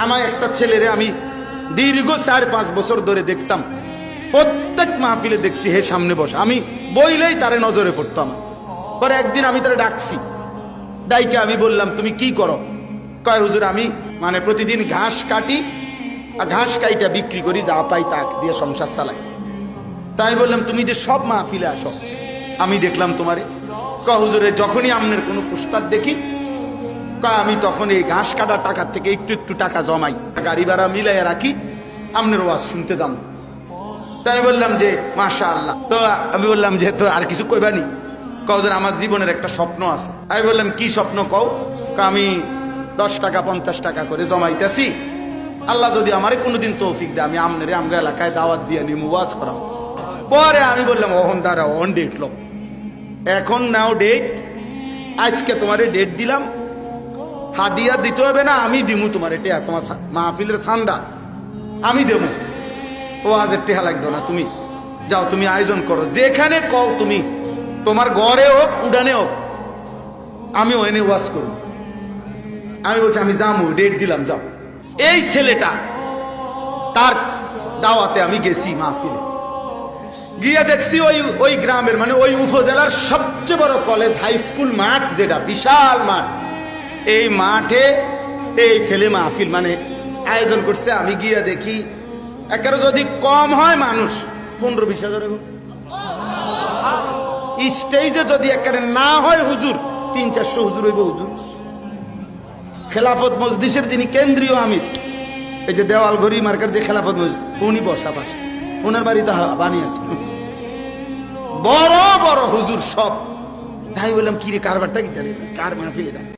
আমার একটা ছেলেরে আমি দীর্ঘ 4-5 বছর ধরে দেখতাম, প্রত্যেক মাহফিলে দেখছি হে সামনে বসে, আমি বইলেই তারে নজরে পড়তাম। পরে একদিন আমি তারে ডাকছি, ডাইকে আমি বললাম তুমি কি করো? কয় হুজুর আমি মানে প্রতিদিন ঘাস কাটি আর ঘাস কাইটা বিক্রি করি, যা পাই তা দিয়ে সংসার চালাই। তাই বললাম তুমি যে সব মাহফিলে আসো, আমি দেখলাম তোমারে। কয় হুজুরে যখনই আপনার কোনো পোস্টার দেখি, কয় আমি তখন এই ঘাস কাটার টাকার থেকে একটু একটু টাকা জমাই, গাড়ি ভাড়া মিলাইয়া রাখি, আপনার ওয়াজ শুনতে যাবো। তাই বললাম যে মাশাআল্লাহ। তো আমি বললাম যে তো আর কিছু কইবানি? কও যে আমার জীবনের একটা স্বপ্ন আছে। আমি বললাম কি স্বপ্ন কও? আমি 10 টাকা 50 টাকা করে জমাইতেছি, আল্লাহ যদি আমারে কোনোদিন তৌফিক দেয় আমি আমনের আমগা এলাকায় দাওয়াত দিয়ে নিয়ে ওয়াজ করাম। পরে আমি বললাম ওহন দাঁড়া, অন ডেট লো, এখন নাও ডেট, আজকে তোমারে ডেট দিলাম, হাদিয়া দিতে হবে না, আমি দিমু তোমার, এটা তোমার মাহফিলের সান্দা আমি দেবো, ও আজের টেহা লাগতো না, তুমি যাও, তুমি আয়োজন করো, যেখানে কও তুমি, তোমার ঘরে হোক উডানে হোক, আমি ওখানে ওয়াজ করব। আমি বলছি আমি যাবো, ডেট দিলাম, যাও। এই ছেলেটা তার দাওয়াতে আমি গেছি মাহফিলে, গিয়ে দেখছি ওই গ্রামের মানে ওই উপজেলার সবচেয়ে বড় কলেজ হাই স্কুল মাঠ, যেটা বিশাল মাঠ, এই মাঠে এই ছেলে মাহফিল মানে আয়োজন করছে। আমি গিয়ে দেখি একেবারে যদি কম হয় মানুষ 15-20 হাজার, স্টেজে যদি একেবারে না হয় হুজুর 300-400 হুজুর হইব। হুজুর খেলাফত মজলিসের যিনি কেন্দ্রীয় আমির, এই যে দেওয়াল ঘড়ি মার্কার যে খেলাফত মজলিস, উনি বসা পাশে, ওনার বাড়িতে বানিয়েছে বড় বড় হুজুর সব। তাই বললাম কি রে কারবারটা কি, তাহলে কার মাহফিলে দেয়?